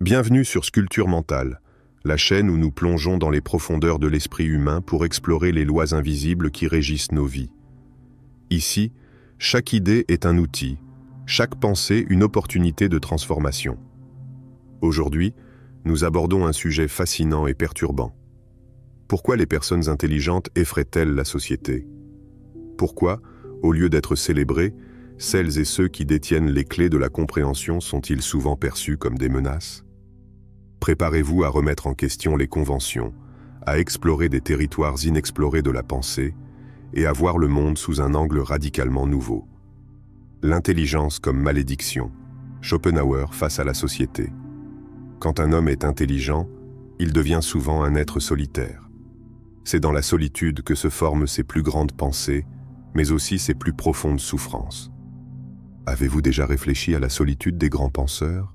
Bienvenue sur Sculpture Mentale, la chaîne où nous plongeons dans les profondeurs de l'esprit humain pour explorer les lois invisibles qui régissent nos vies. Ici, chaque idée est un outil, chaque pensée une opportunité de transformation. Aujourd'hui, nous abordons un sujet fascinant et perturbant. Pourquoi les personnes intelligentes effraient-elles la société? Pourquoi, au lieu d'être célébrées, celles et ceux qui détiennent les clés de la compréhension sont-ils souvent perçus comme des menaces? Préparez-vous à remettre en question les conventions, à explorer des territoires inexplorés de la pensée et à voir le monde sous un angle radicalement nouveau. L'intelligence comme malédiction, Schopenhauer face à la société. Quand un homme est intelligent, il devient souvent un être solitaire. C'est dans la solitude que se forment ses plus grandes pensées, mais aussi ses plus profondes souffrances. Avez-vous déjà réfléchi à la solitude des grands penseurs?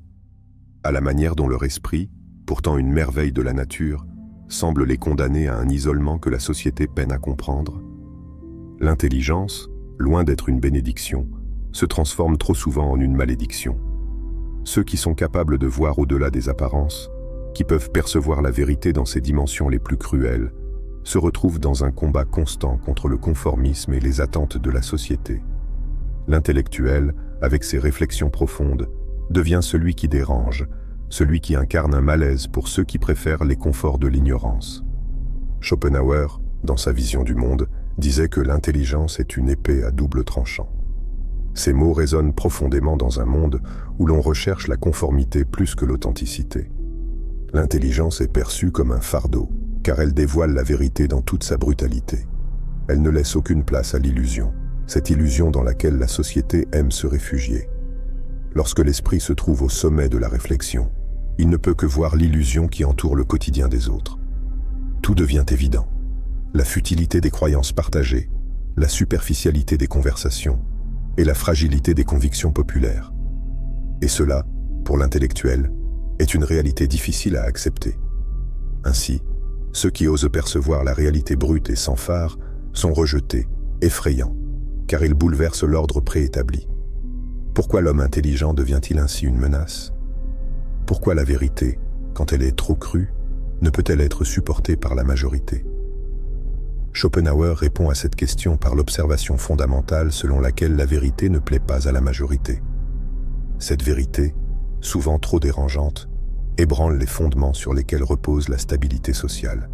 À la manière dont leur esprit, pourtant une merveille de la nature, semble les condamner à un isolement que la société peine à comprendre? L'intelligence, loin d'être une bénédiction, se transforme trop souvent en une malédiction. Ceux qui sont capables de voir au-delà des apparences, qui peuvent percevoir la vérité dans ses dimensions les plus cruelles, se retrouvent dans un combat constant contre le conformisme et les attentes de la société. L'intellectuel, avec ses réflexions profondes, devient celui qui dérange, celui qui incarne un malaise pour ceux qui préfèrent les conforts de l'ignorance. Schopenhauer, dans sa vision du monde, disait que l'intelligence est une épée à double tranchant. Ces mots résonnent profondément dans un monde où l'on recherche la conformité plus que l'authenticité. L'intelligence est perçue comme un fardeau, car elle dévoile la vérité dans toute sa brutalité. Elle ne laisse aucune place à l'illusion, cette illusion dans laquelle la société aime se réfugier. Lorsque l'esprit se trouve au sommet de la réflexion, il ne peut que voir l'illusion qui entoure le quotidien des autres. Tout devient évident. La futilité des croyances partagées, la superficialité des conversations et la fragilité des convictions populaires. Et cela, pour l'intellectuel, est une réalité difficile à accepter. Ainsi, ceux qui osent percevoir la réalité brute et sans phare sont rejetés, effrayants, car ils bouleversent l'ordre préétabli. Pourquoi l'homme intelligent devient-il ainsi une menace? Pourquoi la vérité, quand elle est trop crue, ne peut-elle être supportée par la majorité? Schopenhauer répond à cette question par l'observation fondamentale selon laquelle la vérité ne plaît pas à la majorité. Cette vérité, souvent trop dérangeante, ébranle les fondements sur lesquels repose la stabilité sociale.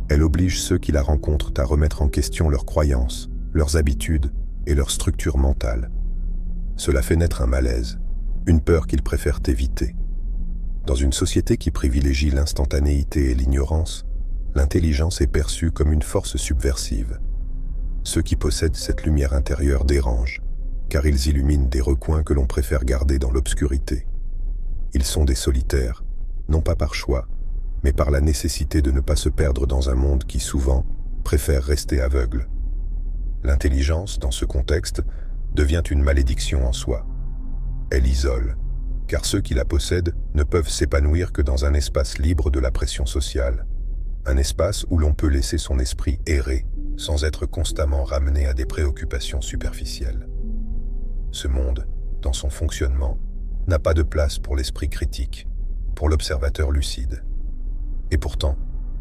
Elle oblige ceux qui la rencontrent à remettre en question leurs croyances, leurs habitudes et leur structure mentale. Cela fait naître un malaise, une peur qu'ils préfèrent éviter. Dans une société qui privilégie l'instantanéité et l'ignorance, l'intelligence est perçue comme une force subversive. Ceux qui possèdent cette lumière intérieure dérangent, car ils illuminent des recoins que l'on préfère garder dans l'obscurité. Ils sont des solitaires, non pas par choix, mais par la nécessité de ne pas se perdre dans un monde qui, souvent, préfère rester aveugle. L'intelligence, dans ce contexte, devient une malédiction en soi. Elle isole, car ceux qui la possèdent ne peuvent s'épanouir que dans un espace libre de la pression sociale, un espace où l'on peut laisser son esprit errer sans être constamment ramené à des préoccupations superficielles. Ce monde, dans son fonctionnement, n'a pas de place pour l'esprit critique, pour l'observateur lucide. Et pourtant,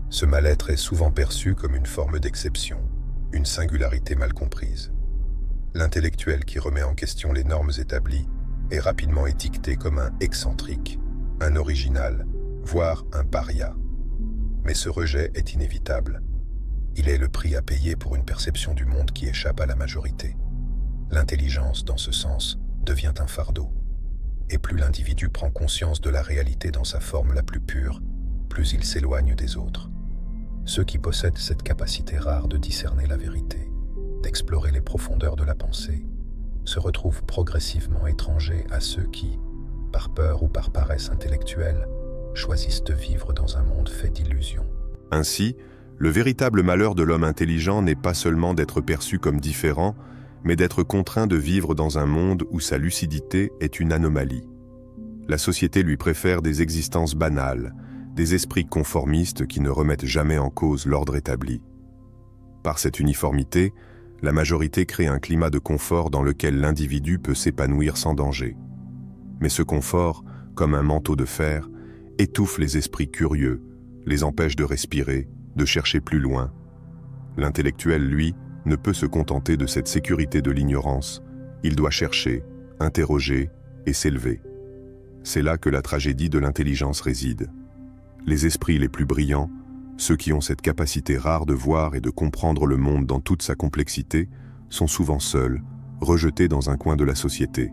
ce mal-être est souvent perçu comme une forme d'exception, une singularité mal comprise. L'intellectuel qui remet en question les normes établies est rapidement étiqueté comme un excentrique, un original, voire un paria. Mais ce rejet est inévitable. Il est le prix à payer pour une perception du monde qui échappe à la majorité. L'intelligence, dans ce sens, devient un fardeau. Et plus l'individu prend conscience de la réalité dans sa forme la plus pure, plus il s'éloigne des autres. Ceux qui possèdent cette capacité rare de discerner la vérité, d'explorer les profondeurs de la pensée, se retrouvent progressivement étrangers à ceux qui, par peur ou par paresse intellectuelle, choisissent de vivre dans un monde fait d'illusions. Ainsi, le véritable malheur de l'homme intelligent n'est pas seulement d'être perçu comme différent, mais d'être contraint de vivre dans un monde où sa lucidité est une anomalie. La société lui préfère des existences banales, des esprits conformistes qui ne remettent jamais en cause l'ordre établi. Par cette uniformité, la majorité crée un climat de confort dans lequel l'individu peut s'épanouir sans danger. Mais ce confort, comme un manteau de fer, étouffe les esprits curieux, les empêche de respirer, de chercher plus loin. L'intellectuel, lui, ne peut se contenter de cette sécurité de l'ignorance. Il doit chercher, interroger et s'élever. C'est là que la tragédie de l'intelligence réside. Les esprits les plus brillants, ceux qui ont cette capacité rare de voir et de comprendre le monde dans toute sa complexité, sont souvent seuls, rejetés dans un coin de la société.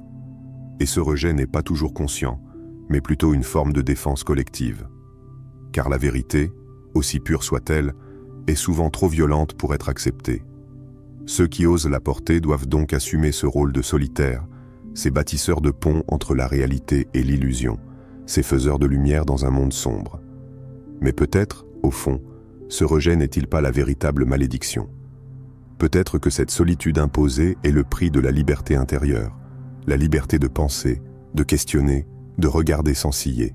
Et ce rejet n'est pas toujours conscient, mais plutôt une forme de défense collective. Car la vérité, aussi pure soit-elle, est souvent trop violente pour être acceptée. Ceux qui osent la porter doivent donc assumer ce rôle de solitaire, ces bâtisseurs de ponts entre la réalité et l'illusion, ces faiseurs de lumière dans un monde sombre. Mais peut-être, au fond, ce rejet n'est-il pas la véritable malédiction? Peut-être que cette solitude imposée est le prix de la liberté intérieure, la liberté de penser, de questionner, de regarder sans ciller.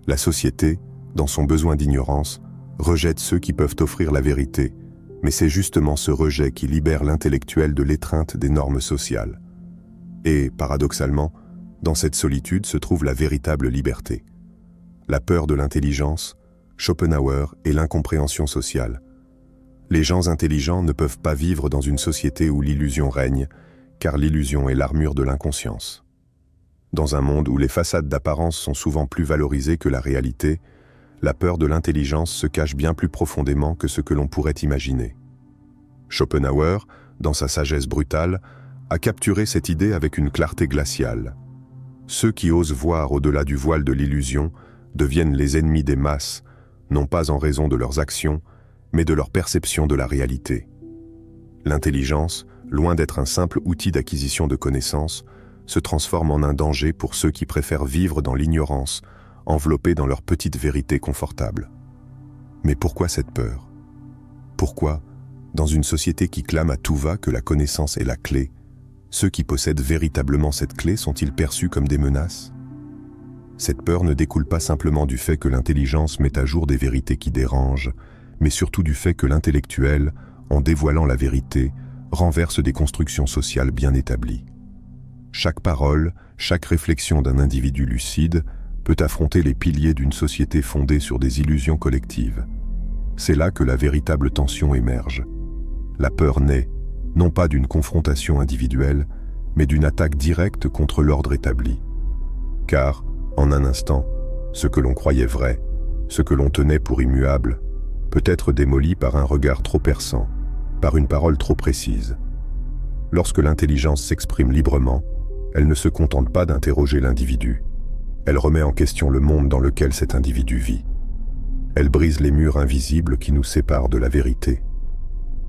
La société, dans son besoin d'ignorance, rejette ceux qui peuvent offrir la vérité, mais c'est justement ce rejet qui libère l'intellectuel de l'étreinte des normes sociales. Et, paradoxalement, dans cette solitude se trouve la véritable liberté. La peur de l'intelligence, Schopenhauer et l'incompréhension sociale. Les gens intelligents ne peuvent pas vivre dans une société où l'illusion règne, car l'illusion est l'armure de l'inconscience. Dans un monde où les façades d'apparence sont souvent plus valorisées que la réalité, la peur de l'intelligence se cache bien plus profondément que ce que l'on pourrait imaginer. Schopenhauer, dans sa sagesse brutale, a capturé cette idée avec une clarté glaciale. Ceux qui osent voir au-delà du voile de l'illusion deviennent les ennemis des masses, non pas en raison de leurs actions, mais de leur perception de la réalité. L'intelligence, loin d'être un simple outil d'acquisition de connaissances, se transforme en un danger pour ceux qui préfèrent vivre dans l'ignorance, enveloppés dans leur petite vérité confortable. Mais pourquoi cette peur? Pourquoi, dans une société qui clame à tout va que la connaissance est la clé, ceux qui possèdent véritablement cette clé sont-ils perçus comme des menaces? Cette peur ne découle pas simplement du fait que l'intelligence met à jour des vérités qui dérangent, mais surtout du fait que l'intellectuel, en dévoilant la vérité, renverse des constructions sociales bien établies. Chaque parole, chaque réflexion d'un individu lucide peut affronter les piliers d'une société fondée sur des illusions collectives. C'est là que la véritable tension émerge. La peur naît, non pas d'une confrontation individuelle, mais d'une attaque directe contre l'ordre établi. Car, en un instant, ce que l'on croyait vrai, ce que l'on tenait pour immuable, peut être démoli par un regard trop perçant, par une parole trop précise. Lorsque l'intelligence s'exprime librement, elle ne se contente pas d'interroger l'individu. Elle remet en question le monde dans lequel cet individu vit. Elle brise les murs invisibles qui nous séparent de la vérité.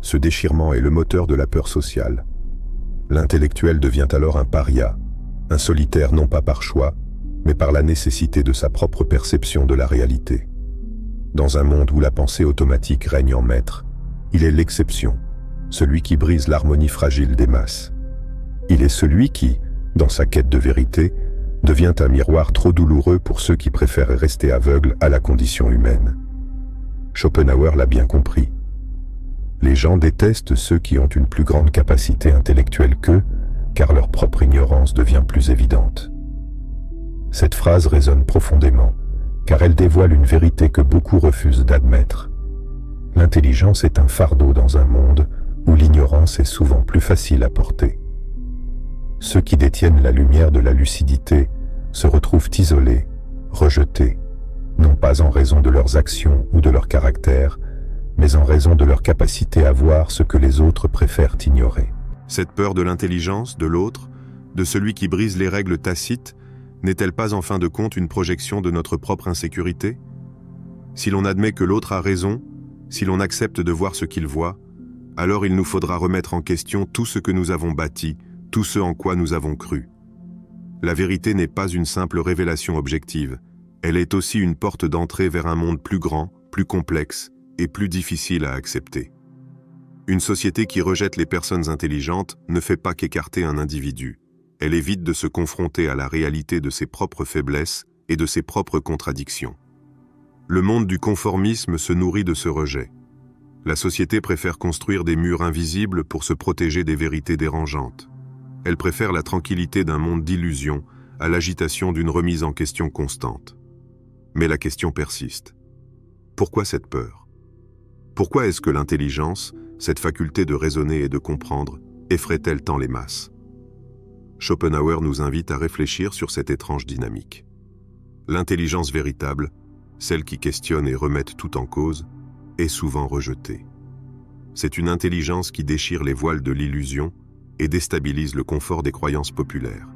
Ce déchirement est le moteur de la peur sociale. L'intellectuel devient alors un paria, un solitaire non pas par choix, mais par la nécessité de sa propre perception de la réalité. Dans un monde où la pensée automatique règne en maître, il est l'exception, celui qui brise l'harmonie fragile des masses. Il est celui qui, dans sa quête de vérité, devient un miroir trop douloureux pour ceux qui préfèrent rester aveugles à la condition humaine. Schopenhauer l'a bien compris. Les gens détestent ceux qui ont une plus grande capacité intellectuelle qu'eux, car leur propre ignorance devient plus évidente. Cette phrase résonne profondément, car elle dévoile une vérité que beaucoup refusent d'admettre. L'intelligence est un fardeau dans un monde où l'ignorance est souvent plus facile à porter. Ceux qui détiennent la lumière de la lucidité se retrouvent isolés, rejetés, non pas en raison de leurs actions ou de leur caractère, mais en raison de leur capacité à voir ce que les autres préfèrent ignorer. Cette peur de l'intelligence, de l'autre, de celui qui brise les règles tacites, n'est-elle pas en fin de compte une projection de notre propre insécurité? Si l'on admet que l'autre a raison, si l'on accepte de voir ce qu'il voit, alors il nous faudra remettre en question tout ce que nous avons bâti, tout ce en quoi nous avons cru. La vérité n'est pas une simple révélation objective, elle est aussi une porte d'entrée vers un monde plus grand, plus complexe et plus difficile à accepter. Une société qui rejette les personnes intelligentes ne fait pas qu'écarter un individu. Elle évite de se confronter à la réalité de ses propres faiblesses et de ses propres contradictions. Le monde du conformisme se nourrit de ce rejet. La société préfère construire des murs invisibles pour se protéger des vérités dérangeantes. Elle préfère la tranquillité d'un monde d'illusions à l'agitation d'une remise en question constante. Mais la question persiste. Pourquoi cette peur? Pourquoi est-ce que l'intelligence, cette faculté de raisonner et de comprendre, effraie-t-elle tant les masses? Schopenhauer nous invite à réfléchir sur cette étrange dynamique. L'intelligence véritable, celle qui questionne et remet tout en cause, est souvent rejetée. C'est une intelligence qui déchire les voiles de l'illusion et déstabilise le confort des croyances populaires.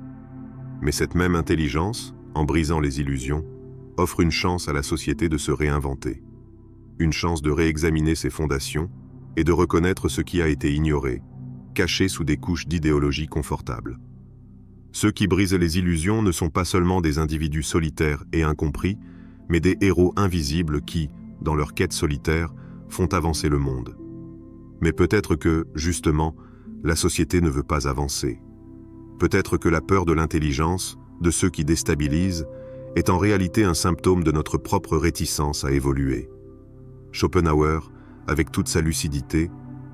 Mais cette même intelligence, en brisant les illusions, offre une chance à la société de se réinventer. Une chance de réexaminer ses fondations et de reconnaître ce qui a été ignoré, caché sous des couches d'idéologie confortables. Ceux qui brisent les illusions ne sont pas seulement des individus solitaires et incompris, mais des héros invisibles qui, dans leur quête solitaire, font avancer le monde. Mais peut-être que, justement, la société ne veut pas avancer. Peut-être que la peur de l'intelligence, de ceux qui déstabilisent, est en réalité un symptôme de notre propre réticence à évoluer. Schopenhauer, avec toute sa lucidité,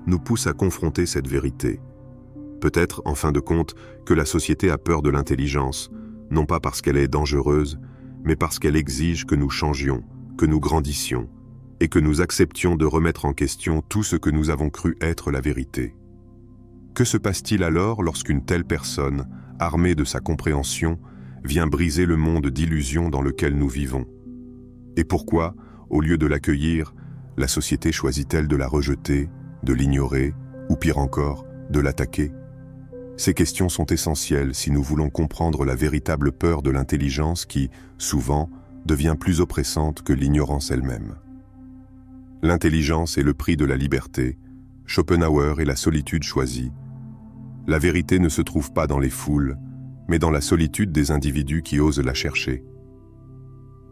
nous pousse à confronter cette vérité. Peut-être, en fin de compte, que la société a peur de l'intelligence, non pas parce qu'elle est dangereuse, mais parce qu'elle exige que nous changions, que nous grandissions, et que nous acceptions de remettre en question tout ce que nous avons cru être la vérité. Que se passe-t-il alors lorsqu'une telle personne, armée de sa compréhension, vient briser le monde d'illusions dans lequel nous vivons? Et pourquoi, au lieu de l'accueillir, la société choisit-elle de la rejeter, de l'ignorer, ou pire encore, de l'attaquer? Ces questions sont essentielles si nous voulons comprendre la véritable peur de l'intelligence qui, souvent, devient plus oppressante que l'ignorance elle-même. L'intelligence est le prix de la liberté, Schopenhauer est la solitude choisie. La vérité ne se trouve pas dans les foules, mais dans la solitude des individus qui osent la chercher.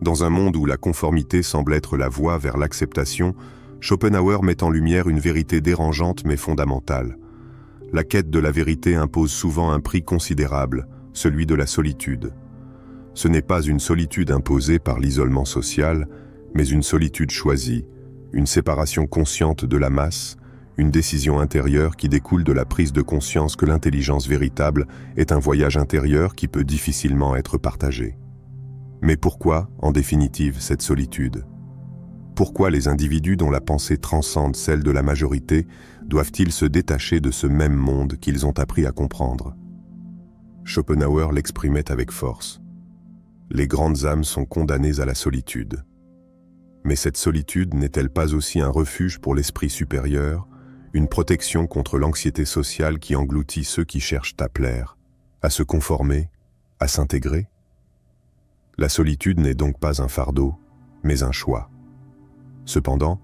Dans un monde où la conformité semble être la voie vers l'acceptation, Schopenhauer met en lumière une vérité dérangeante mais fondamentale. La quête de la vérité impose souvent un prix considérable, celui de la solitude. Ce n'est pas une solitude imposée par l'isolement social, mais une solitude choisie, une séparation consciente de la masse, une décision intérieure qui découle de la prise de conscience que l'intelligence véritable est un voyage intérieur qui peut difficilement être partagé. Mais pourquoi, en définitive, cette solitude? Pourquoi les individus dont la pensée transcende celle de la majorité doivent-ils se détacher de ce même monde qu'ils ont appris à comprendre? Schopenhauer l'exprimait avec force. Les grandes âmes sont condamnées à la solitude. Mais cette solitude n'est-elle pas aussi un refuge pour l'esprit supérieur, une protection contre l'anxiété sociale qui engloutit ceux qui cherchent à plaire, à se conformer, à s'intégrer? La solitude n'est donc pas un fardeau, mais un choix. Cependant,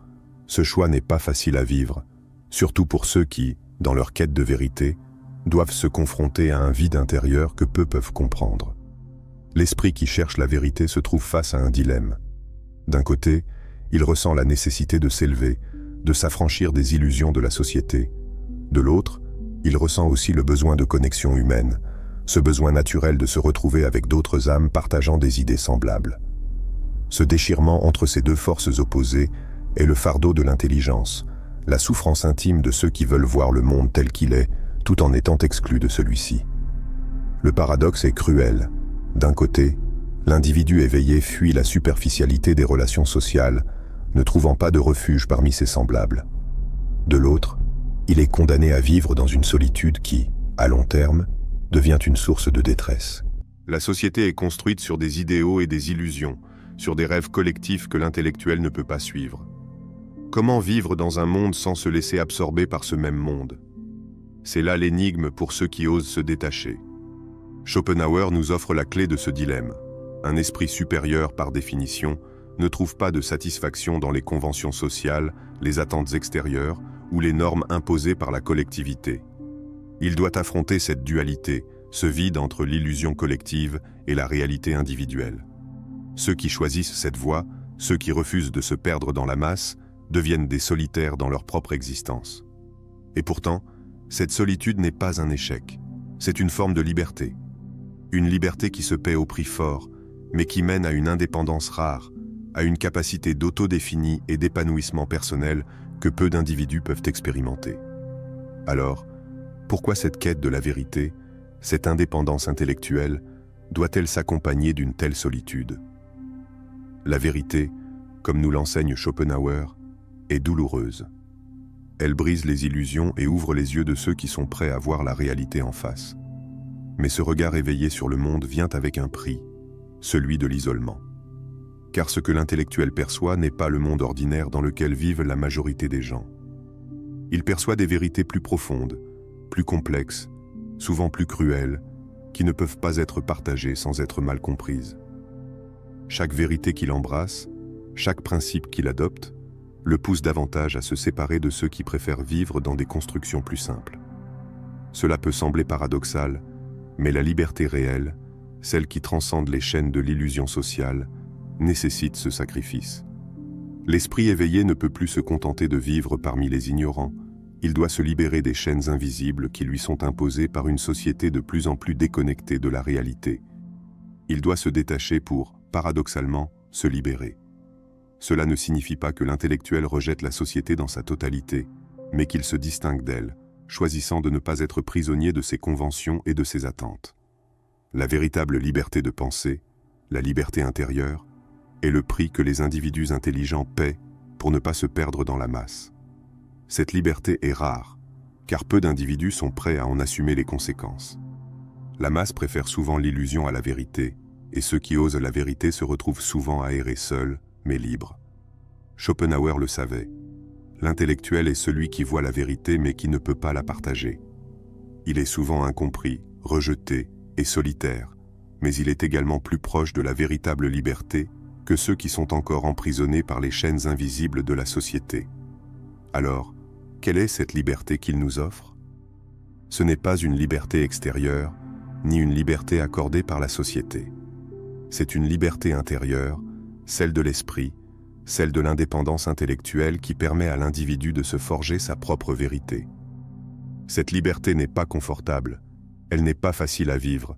ce choix n'est pas facile à vivre, surtout pour ceux qui, dans leur quête de vérité, doivent se confronter à un vide intérieur que peu peuvent comprendre. L'esprit qui cherche la vérité se trouve face à un dilemme. D'un côté, il ressent la nécessité de s'élever, de s'affranchir des illusions de la société. De l'autre, il ressent aussi le besoin de connexion humaine, ce besoin naturel de se retrouver avec d'autres âmes partageant des idées semblables. Ce déchirement entre ces deux forces opposées est le fardeau de l'intelligence, la souffrance intime de ceux qui veulent voir le monde tel qu'il est, tout en étant exclus de celui-ci. Le paradoxe est cruel. D'un côté, l'individu éveillé fuit la superficialité des relations sociales, ne trouvant pas de refuge parmi ses semblables. De l'autre, il est condamné à vivre dans une solitude qui, à long terme, devient une source de détresse. La société est construite sur des idéaux et des illusions, sur des rêves collectifs que l'intellectuel ne peut pas suivre. Comment vivre dans un monde sans se laisser absorber par ce même monde? C'est là l'énigme pour ceux qui osent se détacher. Schopenhauer nous offre la clé de ce dilemme. Un esprit supérieur, par définition, ne trouve pas de satisfaction dans les conventions sociales, les attentes extérieures ou les normes imposées par la collectivité. Il doit affronter cette dualité, ce vide entre l'illusion collective et la réalité individuelle. Ceux qui choisissent cette voie, ceux qui refusent de se perdre dans la masse, deviennent des solitaires dans leur propre existence. Et pourtant, cette solitude n'est pas un échec, c'est une forme de liberté. Une liberté qui se paie au prix fort, mais qui mène à une indépendance rare, à une capacité d'autodéfinie et d'épanouissement personnel que peu d'individus peuvent expérimenter. Alors, pourquoi cette quête de la vérité, cette indépendance intellectuelle, doit-elle s'accompagner d'une telle solitude? La vérité, comme nous l'enseigne Schopenhauer, est douloureuse. Elle brise les illusions et ouvre les yeux de ceux qui sont prêts à voir la réalité en face. Mais ce regard éveillé sur le monde vient avec un prix, celui de l'isolement. Car ce que l'intellectuel perçoit n'est pas le monde ordinaire dans lequel vivent la majorité des gens. Il perçoit des vérités plus profondes, plus complexes, souvent plus cruelles, qui ne peuvent pas être partagées sans être mal comprises. Chaque vérité qu'il embrasse, chaque principe qu'il adopte, le pousse davantage à se séparer de ceux qui préfèrent vivre dans des constructions plus simples. Cela peut sembler paradoxal, mais la liberté réelle, celle qui transcende les chaînes de l'illusion sociale, nécessite ce sacrifice. L'esprit éveillé ne peut plus se contenter de vivre parmi les ignorants, il doit se libérer des chaînes invisibles qui lui sont imposées par une société de plus en plus déconnectée de la réalité. Il doit se détacher pour, paradoxalement, se libérer. Cela ne signifie pas que l'intellectuel rejette la société dans sa totalité, mais qu'il se distingue d'elle, choisissant de ne pas être prisonnier de ses conventions et de ses attentes. La véritable liberté de penser, la liberté intérieure, est le prix que les individus intelligents paient pour ne pas se perdre dans la masse. Cette liberté est rare, car peu d'individus sont prêts à en assumer les conséquences. La masse préfère souvent l'illusion à la vérité, et ceux qui osent la vérité se retrouvent souvent aérés seuls, mais libres. Schopenhauer le savait. L'intellectuel est celui qui voit la vérité mais qui ne peut pas la partager. Il est souvent incompris, rejeté et solitaire, mais il est également plus proche de la véritable liberté que ceux qui sont encore emprisonnés par les chaînes invisibles de la société. Alors, quelle est cette liberté qu'il nous offre? Ce n'est pas une liberté extérieure, ni une liberté accordée par la société. C'est une liberté intérieure, celle de l'esprit, celle de l'indépendance intellectuelle qui permet à l'individu de se forger sa propre vérité. Cette liberté n'est pas confortable, elle n'est pas facile à vivre,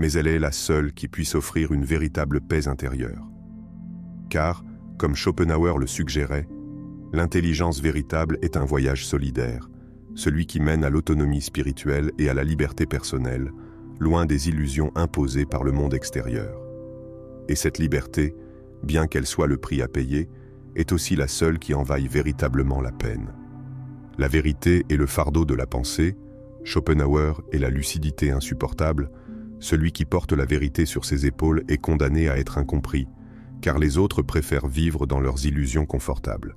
mais elle est la seule qui puisse offrir une véritable paix intérieure. Car, comme Schopenhauer le suggérait, l'intelligence véritable est un voyage solidaire, celui qui mène à l'autonomie spirituelle et à la liberté personnelle, loin des illusions imposées par le monde extérieur. Et cette liberté, bien qu'elle soit le prix à payer, est aussi la seule qui en vaille véritablement la peine. La vérité est le fardeau de la pensée, Schopenhauer est la lucidité insupportable, celui qui porte la vérité sur ses épaules est condamné à être incompris, car les autres préfèrent vivre dans leurs illusions confortables.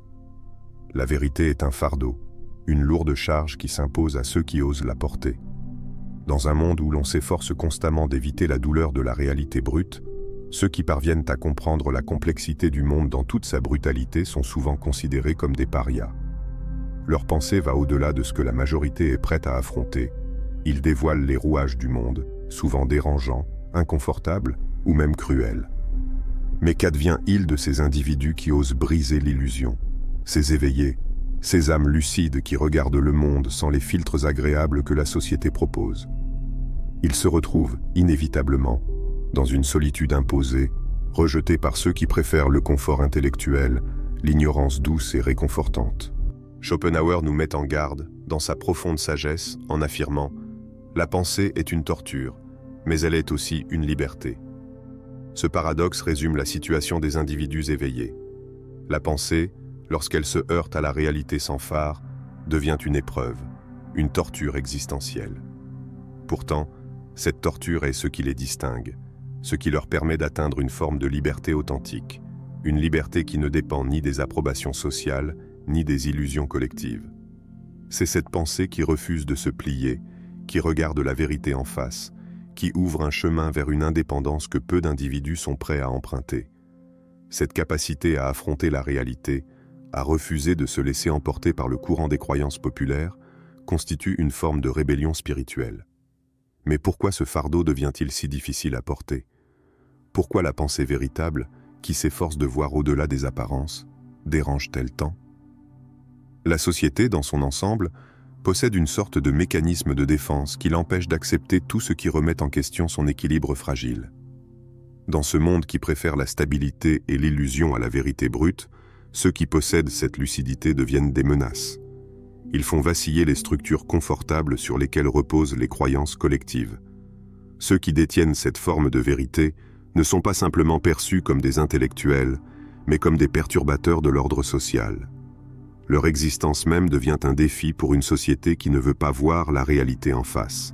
La vérité est un fardeau, une lourde charge qui s'impose à ceux qui osent la porter. Dans un monde où l'on s'efforce constamment d'éviter la douleur de la réalité brute, ceux qui parviennent à comprendre la complexité du monde dans toute sa brutalité sont souvent considérés comme des parias. Leur pensée va au-delà de ce que la majorité est prête à affronter. Ils dévoilent les rouages du monde, souvent dérangeants, inconfortables ou même cruels. Mais qu'advient-il de ces individus qui osent briser l'illusion, ces éveillés, ces âmes lucides qui regardent le monde sans les filtres agréables que la société propose? Ils se retrouvent, inévitablement, dans une solitude imposée, rejetés par ceux qui préfèrent le confort intellectuel, l'ignorance douce et réconfortante. Schopenhauer nous met en garde, dans sa profonde sagesse, en affirmant « La pensée est une torture, mais elle est aussi une liberté ». Ce paradoxe résume la situation des individus éveillés. La pensée, lorsqu'elle se heurte à la réalité sans phare, devient une épreuve, une torture existentielle. Pourtant, cette torture est ce qui les distingue, ce qui leur permet d'atteindre une forme de liberté authentique, une liberté qui ne dépend ni des approbations sociales, ni des illusions collectives. C'est cette pensée qui refuse de se plier, qui regarde la vérité en face, qui ouvre un chemin vers une indépendance que peu d'individus sont prêts à emprunter. Cette capacité à affronter la réalité, à refuser de se laisser emporter par le courant des croyances populaires, constitue une forme de rébellion spirituelle. Mais pourquoi ce fardeau devient-il si difficile à porter? Pourquoi la pensée véritable, qui s'efforce de voir au-delà des apparences, dérange-t-elle tant? La société, dans son ensemble, possède une sorte de mécanisme de défense qui l'empêche d'accepter tout ce qui remet en question son équilibre fragile. Dans ce monde qui préfère la stabilité et l'illusion à la vérité brute, ceux qui possèdent cette lucidité deviennent des menaces. Ils font vaciller les structures confortables sur lesquelles reposent les croyances collectives. Ceux qui détiennent cette forme de vérité ne sont pas simplement perçus comme des intellectuels, mais comme des perturbateurs de l'ordre social. Leur existence même devient un défi pour une société qui ne veut pas voir la réalité en face.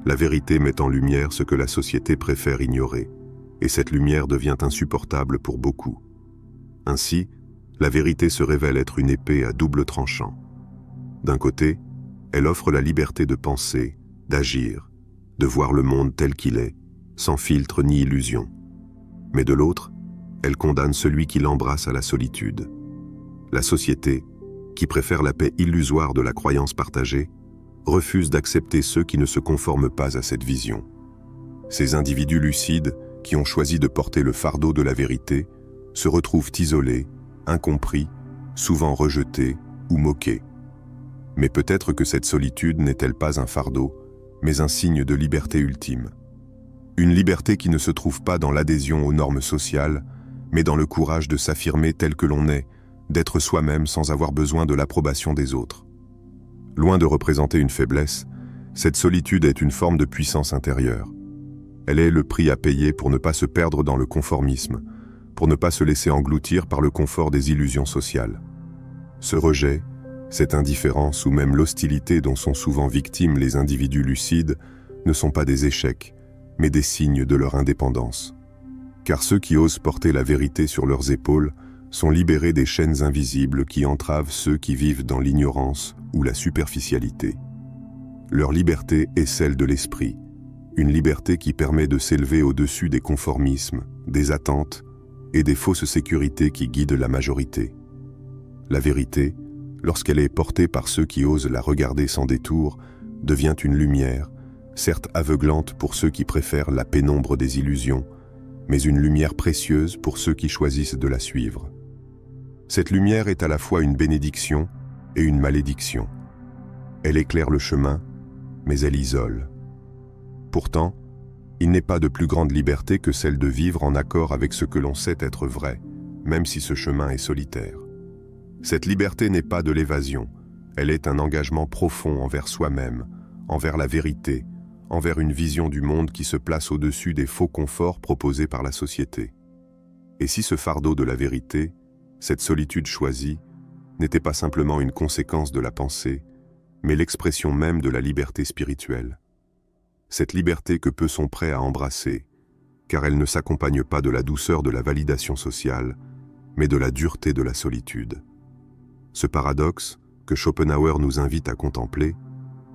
La vérité met en lumière ce que la société préfère ignorer, et cette lumière devient insupportable pour beaucoup. Ainsi, la vérité se révèle être une épée à double tranchant. D'un côté, elle offre la liberté de penser, d'agir, de voir le monde tel qu'il est, sans filtre ni illusion. Mais de l'autre, elle condamne celui qui l'embrasse à la solitude. La société, qui préfère la paix illusoire de la croyance partagée, refuse d'accepter ceux qui ne se conforment pas à cette vision. Ces individus lucides, qui ont choisi de porter le fardeau de la vérité, se retrouvent isolés, incompris, souvent rejetés ou moqués. Mais peut-être que cette solitude n'est-elle pas un fardeau, mais un signe de liberté ultime. Une liberté qui ne se trouve pas dans l'adhésion aux normes sociales, mais dans le courage de s'affirmer tel que l'on est, d'être soi-même sans avoir besoin de l'approbation des autres. Loin de représenter une faiblesse, cette solitude est une forme de puissance intérieure. Elle est le prix à payer pour ne pas se perdre dans le conformisme, pour ne pas se laisser engloutir par le confort des illusions sociales. Ce rejet, cette indifférence ou même l'hostilité dont sont souvent victimes les individus lucides ne sont pas des échecs, mais des signes de leur indépendance. Car ceux qui osent porter la vérité sur leurs épaules sont libérés des chaînes invisibles qui entravent ceux qui vivent dans l'ignorance ou la superficialité. Leur liberté est celle de l'esprit, une liberté qui permet de s'élever au-dessus des conformismes, des attentes et des fausses sécurités qui guident la majorité. La vérité, lorsqu'elle est portée par ceux qui osent la regarder sans détour, devient une lumière, certes aveuglante pour ceux qui préfèrent la pénombre des illusions, mais une lumière précieuse pour ceux qui choisissent de la suivre. Cette lumière est à la fois une bénédiction et une malédiction. Elle éclaire le chemin, mais elle isole. Pourtant, il n'est pas de plus grande liberté que celle de vivre en accord avec ce que l'on sait être vrai, même si ce chemin est solitaire. Cette liberté n'est pas de l'évasion, elle est un engagement profond envers soi-même, envers la vérité, envers une vision du monde qui se place au-dessus des faux conforts proposés par la société. Et si ce fardeau de la vérité, cette solitude choisie, n'était pas simplement une conséquence de la pensée, mais l'expression même de la liberté spirituelle. Cette liberté que peu sont prêts à embrasser, car elle ne s'accompagne pas de la douceur de la validation sociale, mais de la dureté de la solitude. Ce paradoxe, que Schopenhauer nous invite à contempler,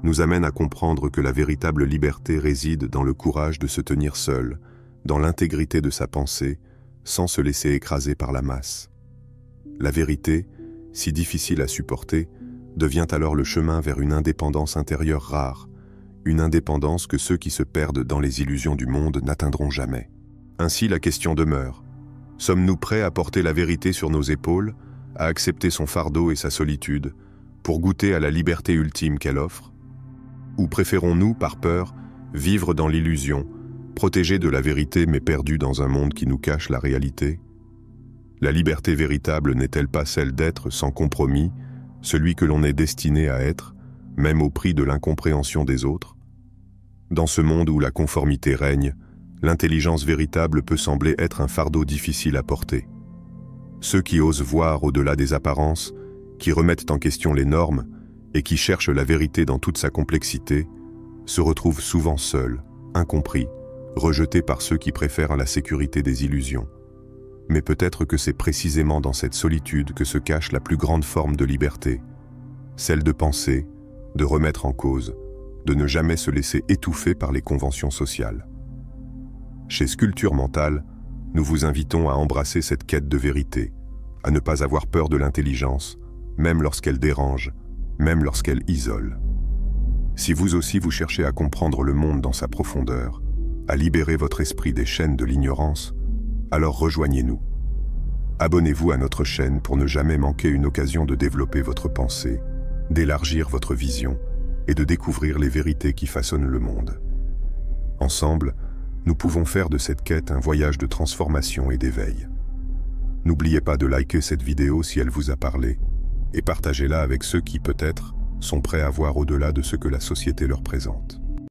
nous amène à comprendre que la véritable liberté réside dans le courage de se tenir seul, dans l'intégrité de sa pensée, sans se laisser écraser par la masse. La vérité, si difficile à supporter, devient alors le chemin vers une indépendance intérieure rare, une indépendance que ceux qui se perdent dans les illusions du monde n'atteindront jamais. Ainsi la question demeure. Sommes-nous prêts à porter la vérité sur nos épaules, à accepter son fardeau et sa solitude, pour goûter à la liberté ultime qu'elle offre? Ou préférons-nous, par peur, vivre dans l'illusion, protégés de la vérité mais perdus dans un monde qui nous cache la réalité? La liberté véritable n'est-elle pas celle d'être sans compromis, celui que l'on est destiné à être, même au prix de l'incompréhension des autres? Dans ce monde où la conformité règne, l'intelligence véritable peut sembler être un fardeau difficile à porter. Ceux qui osent voir au-delà des apparences, qui remettent en question les normes et qui cherchent la vérité dans toute sa complexité, se retrouvent souvent seuls, incompris, rejetés par ceux qui préfèrent la sécurité des illusions. Mais peut-être que c'est précisément dans cette solitude que se cache la plus grande forme de liberté, celle de penser, de remettre en cause, de ne jamais se laisser étouffer par les conventions sociales. Chez Sculpture Mentale, nous vous invitons à embrasser cette quête de vérité, à ne pas avoir peur de l'intelligence, même lorsqu'elle dérange, même lorsqu'elle isole. Si vous aussi vous cherchez à comprendre le monde dans sa profondeur, à libérer votre esprit des chaînes de l'ignorance, alors rejoignez-nous. Abonnez-vous à notre chaîne pour ne jamais manquer une occasion de développer votre pensée, d'élargir votre vision et de découvrir les vérités qui façonnent le monde. Ensemble, nous pouvons faire de cette quête un voyage de transformation et d'éveil. N'oubliez pas de liker cette vidéo si elle vous a parlé et partagez-la avec ceux qui, peut-être, sont prêts à voir au-delà de ce que la société leur présente.